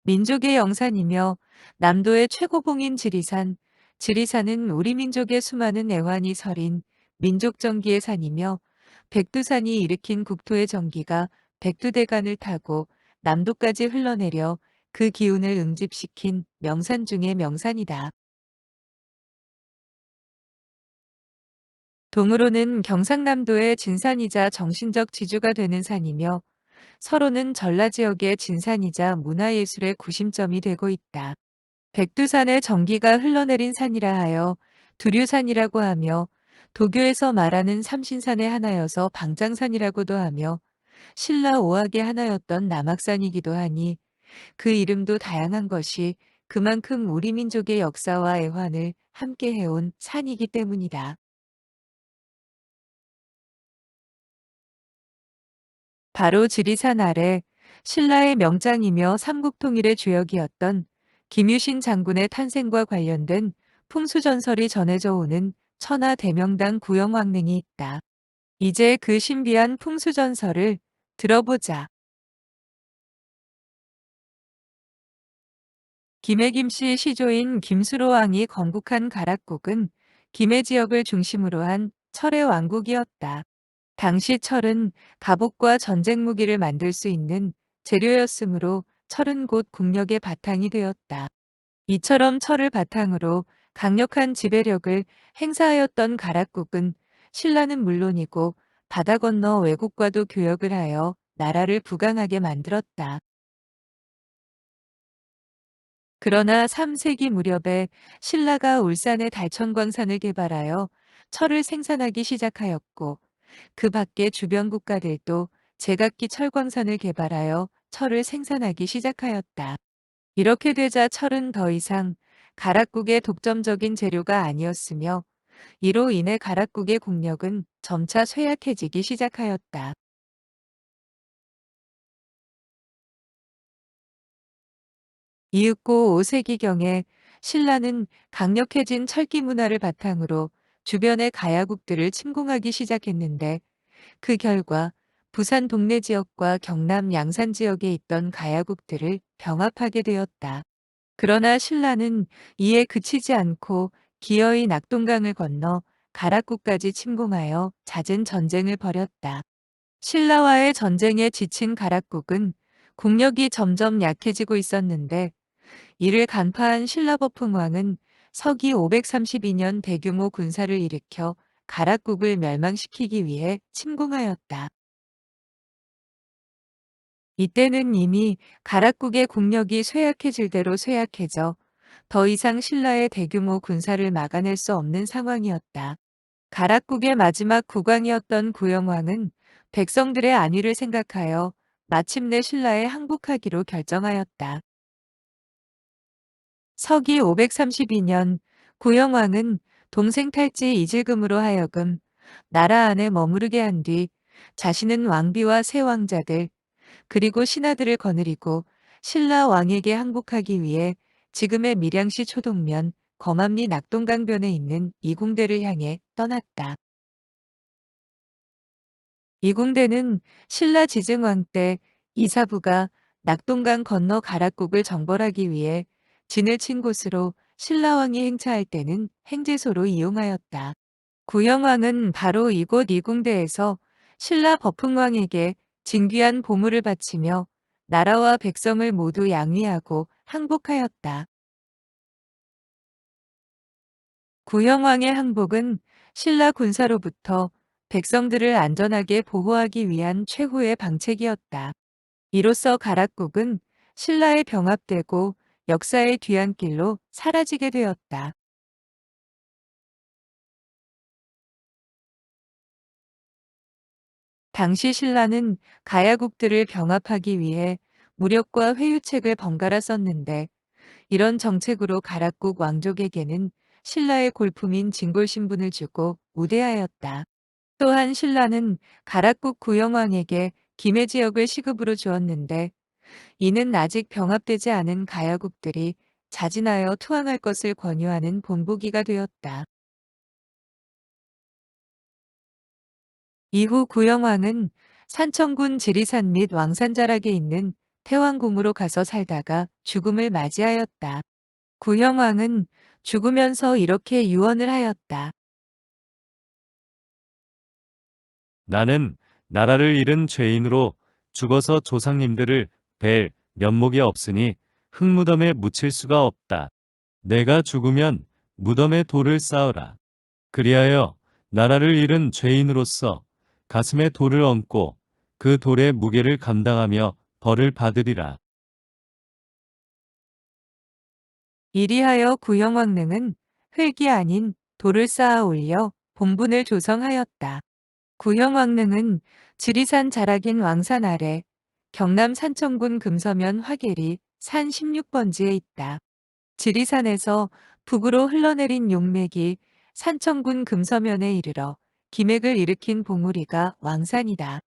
민족의 영산이며 남도의 최고봉인 지리산. 지리산은 우리 민족의 수많은 애환이 서린 민족 정기의 산이며 백두산이 일으킨 국토의 정기가 백두대간을 타고 남도까지 흘러내려 그 기운을 응집시킨 명산 중의 명산이다. 동으로는 경상남도의 진산이자 정신적 지주가 되는 산이며 서로는 전라 지역의 진산이자 문화예술의 구심점이 되고 있다. 백두산의 정기가 흘러내린 산이라 하여 두류산이라고 하며 도교에서 말하는 삼신산의 하나여서 방장산이라고도 하며 신라 오악의 하나였던 남악산이기도 하니 그 이름도 다양한 것이 그만큼 우리 민족의 역사와 애환을 함께 해온 산이기 때문이다. 바로 지리산 아래 신라의 명장이며 삼국통일의 주역이었던 김유신 장군의 탄생과 관련된 풍수전설이 전해져 오는 천하대명당 구영왕릉이 있다. 이제 그 신비한 풍수전설을 들어보자. 김해 김씨 시조인 김수로왕이 건국한 가락국은 김해 지역을 중심으로 한 철의 왕국이었다. 당시 철은 갑옷과 전쟁 무기를 만들 수 있는 재료였으므로 철은 곧 국력의 바탕이 되었다. 이처럼 철을 바탕으로 강력한 지배력을 행사하였던 가락국은 신라는 물론이고 바다 건너 외국과도 교역을 하여 나라를 부강하게 만들었다. 그러나 3세기 무렵에 신라가 울산의 달천광산을 개발하여 철을 생산하기 시작하였고 그 밖에 주변 국가들도 제각기 철광산을 개발하여 철을 생산하기 시작하였다. 이렇게 되자 철은 더 이상 가락국의 독점적인 재료가 아니었으며 이로 인해 가락국의 국력은 점차 쇠약해지기 시작하였다. 이윽고 5세기경에 신라는 강력해진 철기 문화를 바탕으로 주변의 가야국들을 침공하기 시작했는데 그 결과 부산 동래 지역과 경남 양산 지역에 있던 가야국들을 병합하게 되었다. 그러나 신라는 이에 그치지 않고 기어이 낙동강을 건너 가락국까지 침공하여 잦은 전쟁을 벌였다. 신라와의 전쟁에 지친 가락국은 국력이 점점 약해지고 있었는데 이를 간파한 신라버풍왕은 서기 532년 대규모 군사를 일으켜 가락국을 멸망시키기 위해 침공하였다. 이때는 이미 가락국의 국력이 쇠약해질 대로 쇠약해져 더 이상 신라의 대규모 군사를 막아낼 수 없는 상황이었다. 가락국의 마지막 국왕이었던 구영왕은 백성들의 안위를 생각하여 마침내 신라에 항복하기로 결정하였다. 서기 532년 구영왕은 동생 탈지 이질금으로 하여금 나라 안에 머무르게 한 뒤 자신은 왕비와 세 왕자들 그리고 신하들을 거느리고 신라 왕에게 항복하기 위해 지금의 밀양시 초동면 검암리 낙동강변에 있는 이궁대를 향해 떠났다. 이궁대는 신라 지증왕 때 이사부가 낙동강 건너 가락국을 정벌하기 위해 진을 친 곳으로 신라왕이 행차할 때는 행제소로 이용하였다. 구영왕은 바로 이곳 이궁대에서 신라 버풍왕에게 진귀한 보물을 바치며 나라와 백성을 모두 양위하고 항복하였다. 구영왕의 항복은 신라 군사로부터 백성들을 안전하게 보호하기 위한 최후의 방책이었다. 이로써 가락국은 신라에 병합되고 역사의 뒤안길로 사라지게 되었다. 당시 신라는 가야국들을 병합하기 위해 무력과 회유책을 번갈아 썼는데 이런 정책으로 가락국 왕족에게는 신라의 골품인 진골 신분을 주고 우대하였다. 또한 신라는 가락국 구영왕에게 김해 지역을 시급으로 주었는데 이는 아직 병합되지 않은 가야국들이 자진하여 투항할 것을 권유하는 본보기가 되었다. 이후 구영왕은 산청군 지리산 및 왕산자락에 있는 태왕궁으로 가서 살다가 죽음을 맞이하였다. 구형왕은 죽으면서 이렇게 유언을 하였다. 나는 나라를 잃은 죄인으로 죽어서 조상님들을 뵐 면목이 없으니 흙무덤에 묻힐 수가 없다. 내가 죽으면 무덤에 돌을 쌓으라. 그리하여 나라를 잃은 죄인으로서 가슴에 돌을 얹고 그 돌의 무게를 감당하며 벌을 받으리라. 이리하여 구형왕릉은 흙이 아닌 돌을 쌓아 올려 본분을 조성하였다. 구형왕릉은 지리산 자락인 왕산 아래 경남 산청군 금서면 화계리 산 16번지에 있다. 지리산에서 북으로 흘러내린 용맥이 산청군 금서면에 이르러 기맥을 일으킨 봉우리가 왕산이다.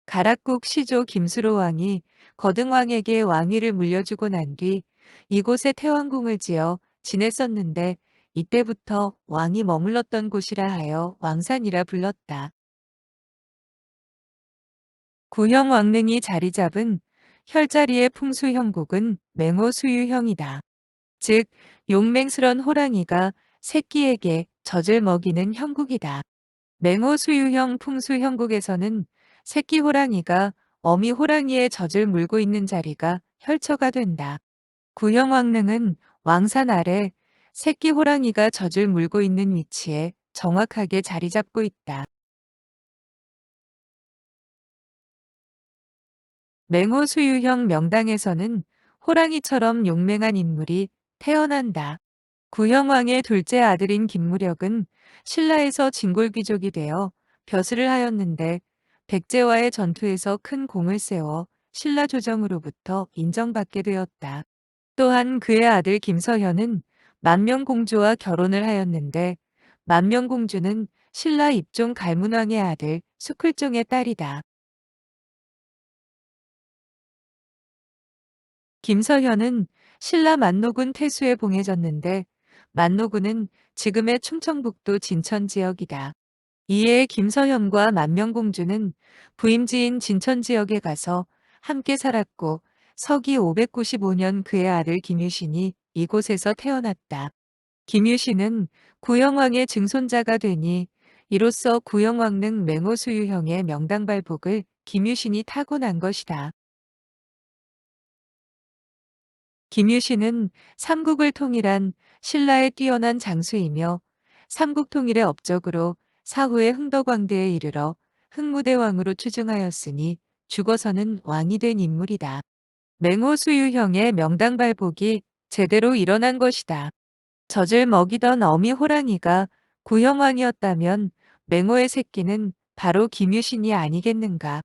가락국 시조 김수로 왕이 거등왕에게 왕위를 물려주고 난 뒤 이곳에 태왕궁을 지어 지냈었는데 이때부터 왕이 머물렀던 곳이라 하여 왕산이라 불렀다. 구형 왕릉이 자리 잡은 혈자리의 풍수형국은 맹호수유형이다. 즉 용맹스런 호랑이가 새끼에게 젖을 먹이는 형국이다. 맹호수유형 풍수형국에서는 새끼 호랑이가 어미 호랑이의 젖을 물고 있는 자리가 혈처가 된다. 구형왕릉은 왕산 아래 새끼 호랑이가 젖을 물고 있는 위치에 정확하게 자리 잡고 있다. 맹호수유형 명당에서는 호랑이처럼 용맹한 인물이 태어난다. 구형왕의 둘째 아들인 김무력은 신라에서 진골귀족이 되어 벼슬을 하였는데 백제와의 전투에서 큰功을 세워 신라 조정으로부터 인정받게 되었다. 또한 그의 아들 김서현은 만명공주와 결혼을 하였는데 만명공주는 신라 입종 갈문왕의 아들 숙hul종의 딸이다. 김서현은 신라 만노군 태수에 봉해졌는데 만노군은 지금의 충청북도 진천 지역이다. 이에 김서현과 만명공주는 부임지인 진천 지역에 가서 함께 살았고 서기 595년 그의 아들 김유신이 이곳에서 태어났다. 김유신은 구영왕의 증손자가 되니 이로써 구영왕릉 맹호수유형의 명당발복을 김유신이 타고난 것이다. 김유신은 삼국을 통일한 신라의 뛰어난 장수이며 삼국통일의 업적으로 사후에 흥덕왕대에 이르러 흥무대왕으로 추증하였으니 죽어서는 왕이 된 인물이다. 맹호수유형의 명당발복이 제대로 일어난 것이다. 젖을 먹이던 어미 호랑이가 구형왕이었다면 맹호의 새끼는 바로 김유신이 아니겠는가.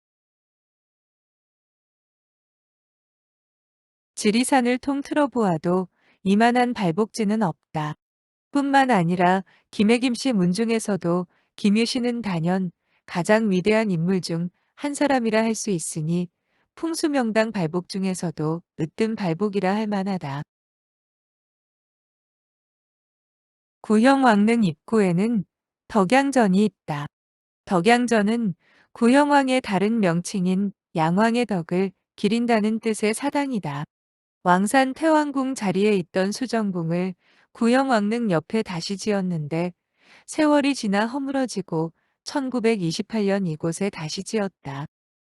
지리산을 통틀어 보아도 이만한 발복지는 없다. 뿐만 아니라 김해김씨 문중에서도 김유신은 단연 가장 위대한 인물 중 한 사람이라 할 수 있으니 풍수명당 발복 중에서도 으뜸 발복이라 할 만하다. 구형왕릉 입구에는 덕양전이 있다. 덕양전은 구형왕의 다른 명칭인 양왕의 덕을 기린다는 뜻의 사당이다. 왕산 태왕궁 자리에 있던 수정궁을 구형왕릉 옆에 다시 지었는데 세월이 지나 허물어지고 1928년 이곳에 다시 지었다.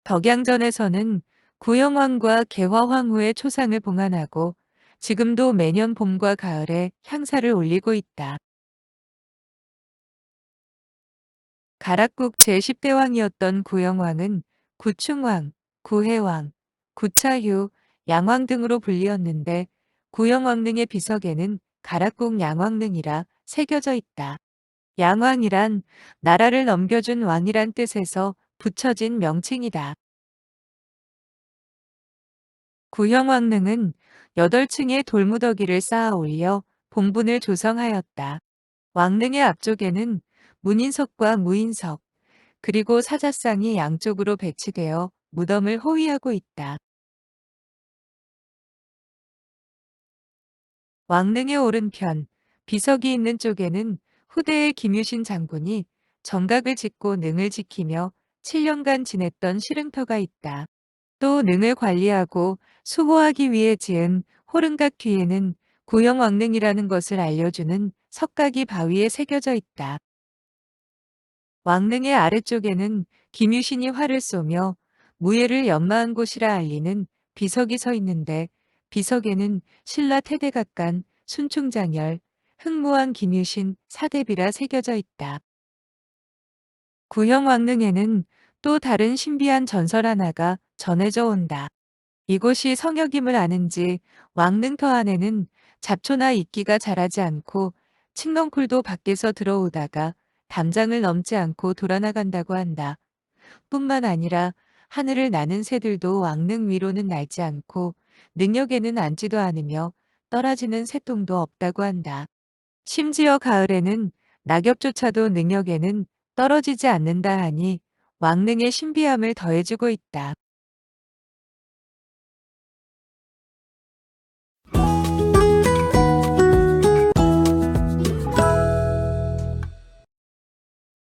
덕양전에서는 구형왕과 개화황후의 초상을 봉안하고 지금도 매년 봄과 가을에 향사를 올리고 있다. 가락국 제10대왕이었던 구영왕은 구충왕, 구해왕, 구차휴, 양왕 등으로 불리었는데 구영왕릉의 비석에는 가락국 양왕릉이라 새겨져 있다. 양왕이란 나라를 넘겨준 왕이란 뜻에서 붙여진 명칭이다. 구형왕릉은 8층의 돌무더기를 쌓아 올려 본분을 조성하였다. 왕릉의 앞쪽에는 문인석과 무인석, 그리고 사자상이 양쪽으로 배치되어 무덤을 호위하고 있다. 왕릉의 오른편, 비석이 있는 쪽에는 후대의 김유신 장군이 정각을 짓고 능을 지키며 7년간 지냈던 시릉터가 있다. 또 능을 관리하고 수호하기 위해 지은 호릉각 뒤에는 구형왕릉이라는 것을 알려주는 석각이 바위에 새겨져 있다. 왕릉의 아래쪽에는 김유신이 활을 쏘며 무예를 연마한 곳이라 알리는 비석이 서 있는데 비석에는 신라 태대각간 순충장열, 흥무왕 김유신 사대비라 새겨져 있다. 구형왕릉에는 또 다른 신비한 전설 하나가 전해져 온다. 이곳이 성역임을 아는지 왕릉터 안에는 잡초나 이끼가 자라지 않고 칡넝쿨도 밖에서 들어오다가 담장을 넘지 않고 돌아나간다고 한다. 뿐만 아니라 하늘을 나는 새들도 왕릉 위로는 날지 않고 능력에는 앉지도 않으며 떨어지는 새똥도 없다고 한다. 심지어 가을에는 낙엽조차도 능력에는 떨어지지 않는다 하니 왕릉의 신비함을 더해주고 있다.